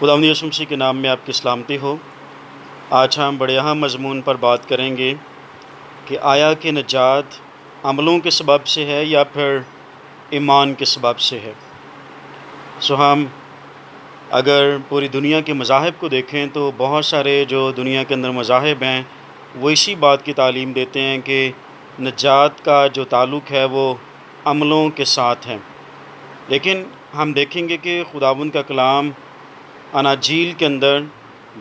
خداوند یسوع مسیح کے نام میں آپ کی سلامتی ہو۔ آج ہم بڑے اہم مضمون پر بات کریں گے کہ آیا کہ نجات عملوں کے سبب سے ہے یا پھر ایمان کے سبب سے ہے۔ ہم اگر پوری دنیا کے مذاہب کو دیکھیں تو بہت سارے جو دنیا کے اندر مذاہب ہیں وہ اسی بات کی تعلیم دیتے ہیں کہ نجات کا جو تعلق ہے وہ عملوں کے ساتھ ہے، لیکن ہم دیکھیں گے کہ خداوند کا کلام اناجیل کے اندر،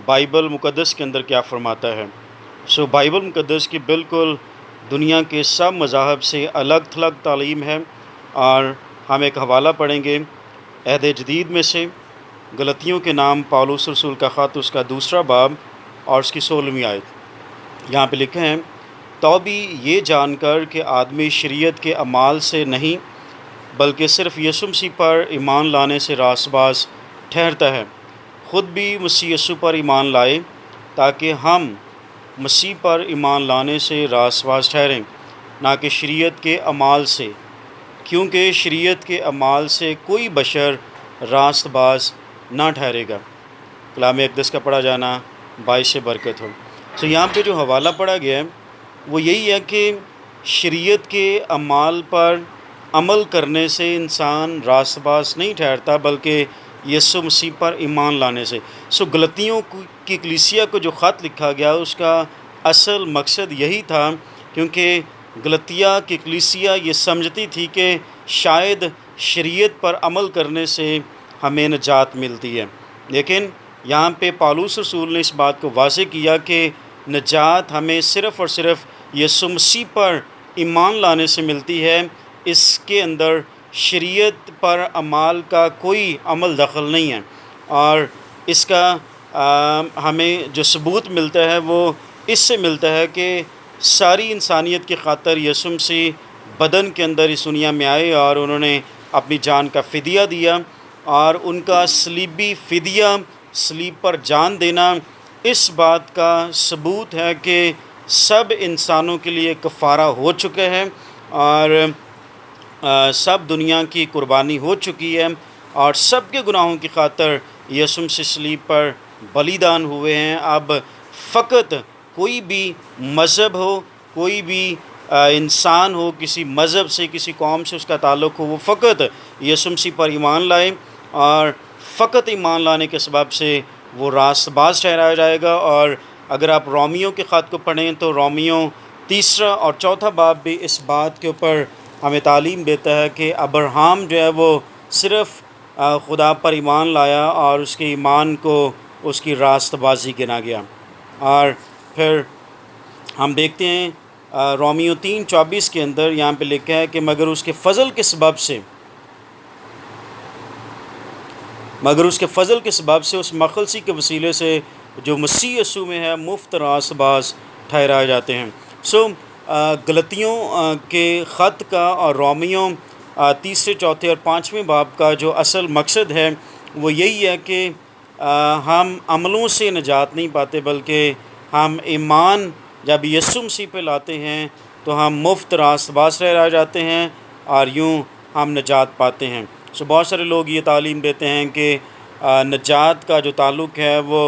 بائبل مقدس کے اندر کیا فرماتا ہے۔ بائبل مقدس کی بالکل دنیا کے سب مذاہب سے الگ تھلگ تعلیم ہے، اور ہم ایک حوالہ پڑھیں گے عہد جدید میں سے، غلطیوں کے نام پالوس رسول کا خط، اس کا 2 باب اور اس کی 16ویں آیت۔ یہاں پہ لکھے ہیں، تو بھی یہ جان کر کہ آدمی شریعت کے اعمال سے نہیں بلکہ صرف یسوع مسیح پر ایمان لانے سے راست باز ٹھہرتا ہے، خود بھی مسیح یسوع پر ایمان لائے تاکہ ہم مسیح پر ایمان لانے سے راست باز ٹھہریں، نہ کہ شریعت کے اعمال سے، کیونکہ شریعت کے اعمال سے کوئی بشر راست باز نہ ٹھہرے گا۔ کلام اقدس کا پڑھا جانا باعث برکت ہو۔ یہاں پہ جو حوالہ پڑھا گیا ہے وہ یہی ہے کہ شریعت کے اعمال پر عمل کرنے سے انسان راست باز نہیں ٹھہرتا بلکہ یسوع مسیح پر ایمان لانے سے۔ غلطیوں کی کلیسیا کو جو خط لکھا گیا اس کا اصل مقصد یہی تھا، کیونکہ غلطیہ کی کلیسیا یہ سمجھتی تھی کہ شاید شریعت پر عمل کرنے سے ہمیں نجات ملتی ہے، لیکن یہاں پہ پالوس رسول نے اس بات کو واضح کیا کہ نجات ہمیں صرف اور صرف یسوع مسیح پر ایمان لانے سے ملتی ہے، اس کے اندر شریعت پر اعمال کا کوئی عمل دخل نہیں ہے، اور اس کا ہمیں جو ثبوت ملتا ہے وہ اس سے ملتا ہے کہ ساری انسانیت کی خاطر یسوع مسیح بدن کے اندر اس دنیا میں آئے اور انہوں نے اپنی جان کا فدیہ دیا، اور ان کا صلیبی فدیہ، صلیب پر جان دینا اس بات کا ثبوت ہے کہ سب انسانوں کے لیے کفارہ ہو چکے ہیں، اور سب دنیا کی قربانی ہو چکی ہے، اور سب کے گناہوں کی خاطر یسوع مسیح صلیب پر بلیدان ہوئے ہیں۔ اب فقط کوئی بھی مذہب ہو، کوئی بھی انسان ہو، کسی مذہب سے، کسی قوم سے اس کا تعلق ہو، وہ فقط یسوع مسیح پر ایمان لائے، اور فقط ایمان لانے کے سبب سے وہ راست باز ٹھہرایا جائے گا۔ اور اگر آپ رومیوں کے خط کو پڑھیں تو رومیوں 3 اور 4 باب بھی اس بات کے اوپر ہمیں تعلیم دیتا ہے کہ ابراہیم جو ہے وہ صرف خدا پر ایمان لایا اور اس کے ایمان کو اس کی راست بازی گنا گیا۔ اور پھر ہم دیکھتے ہیں رومیوں 3:24 کے اندر یہاں پہ لکھا ہے کہ مگر اس کے فضل کے سبب سے اس مخلصی کے وسیلے سے جو مسیح یسوع میں ہے مفت راست باز ٹھہرائے جاتے ہیں۔ غلطیوں کے خط کا اور رومیوں 3، 4 اور 5 باب کا جو اصل مقصد ہے وہ یہی ہے کہ ہم عملوں سے نجات نہیں پاتے بلکہ ہم ایمان جب یسوع مسیح پہ لاتے ہیں تو ہم مفت راست باز ٹھہرائے جاتے ہیں اور یوں ہم نجات پاتے ہیں۔ بہت سارے لوگ یہ تعلیم دیتے ہیں کہ نجات کا جو تعلق ہے وہ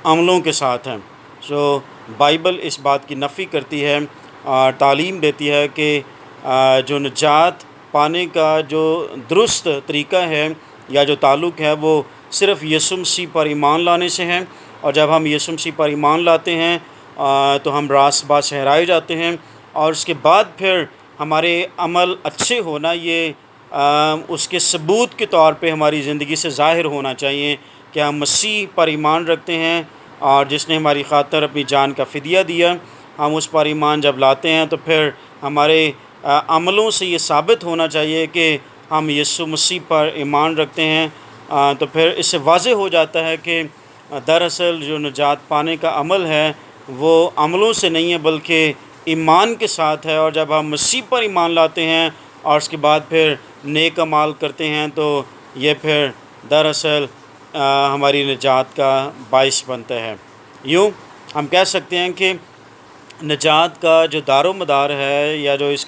عملوں کے ساتھ ہے۔ بائبل اس بات کی نفی کرتی ہے اور تعلیم دیتی ہے کہ جو نجات پانے کا جو درست طریقہ ہے یا جو تعلق ہے وہ صرف یسوع مسیح پر ایمان لانے سے ہے، اور جب ہم یسوع مسیح پر ایمان لاتے ہیں تو ہم راست باز ٹھہرائے جاتے ہیں، اور اس کے بعد پھر ہمارے عمل اچھے ہونا یہ اس کے ثبوت کے طور پہ ہماری زندگی سے ظاہر ہونا چاہیے کہ ہم مسیح پر ایمان رکھتے ہیں، اور جس نے ہماری خاطر اپنی جان کا فدیہ دیا، ہم اس پر ایمان جب لاتے ہیں تو پھر ہمارے عملوں سے یہ ثابت ہونا چاہیے کہ ہم یسوع مسیح پر ایمان رکھتے ہیں۔ تو پھر اس سے واضح ہو جاتا ہے کہ دراصل جو نجات پانے کا عمل ہے وہ عملوں سے نہیں ہے بلکہ ایمان کے ساتھ ہے، اور جب ہم مسیح پر ایمان لاتے ہیں اور اس کے بعد پھر نیک اعمال کرتے ہیں تو یہ پھر دراصل ہماری نجات کا باعث بنتا ہے۔ یوں ہم کہہ سکتے ہیں کہ نجات کا جو دار و مدار ہے یا جو اس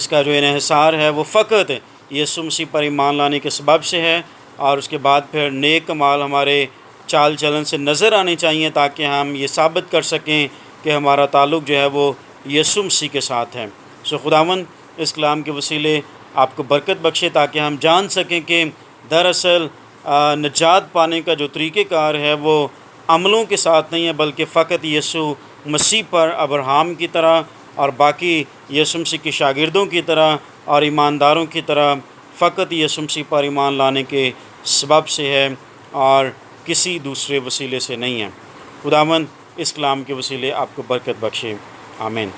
کا جو انحصار ہے وہ فقط یسوع مسیح پر ایمان لانے کے سبب سے ہے، اور اس کے بعد پھر نیک کمال ہمارے چال چلن سے نظر آنے چاہیے، تاکہ ہم یہ ثابت کر سکیں کہ ہمارا تعلق جو ہے وہ یسوع مسیح کے ساتھ ہے۔ خداوند اس کلام کے وسیلے آپ کو برکت بخشے، تاکہ ہم جان سکیں کہ دراصل نجات پانے کا جو طریقہ کار ہے وہ عملوں کے ساتھ نہیں ہے، بلکہ فقط یسوع مسیح پر ابراہیم کی طرح اور باقی یسوع مسیح کے شاگردوں کی طرح اور ایمانداروں کی طرح فقط یسوع مسیح پر ایمان لانے کے سبب سے ہے، اور کسی دوسرے وسیلے سے نہیں ہے۔ خداوند اس کلام کے وسیلے آپ کو برکت بخشے، آمین۔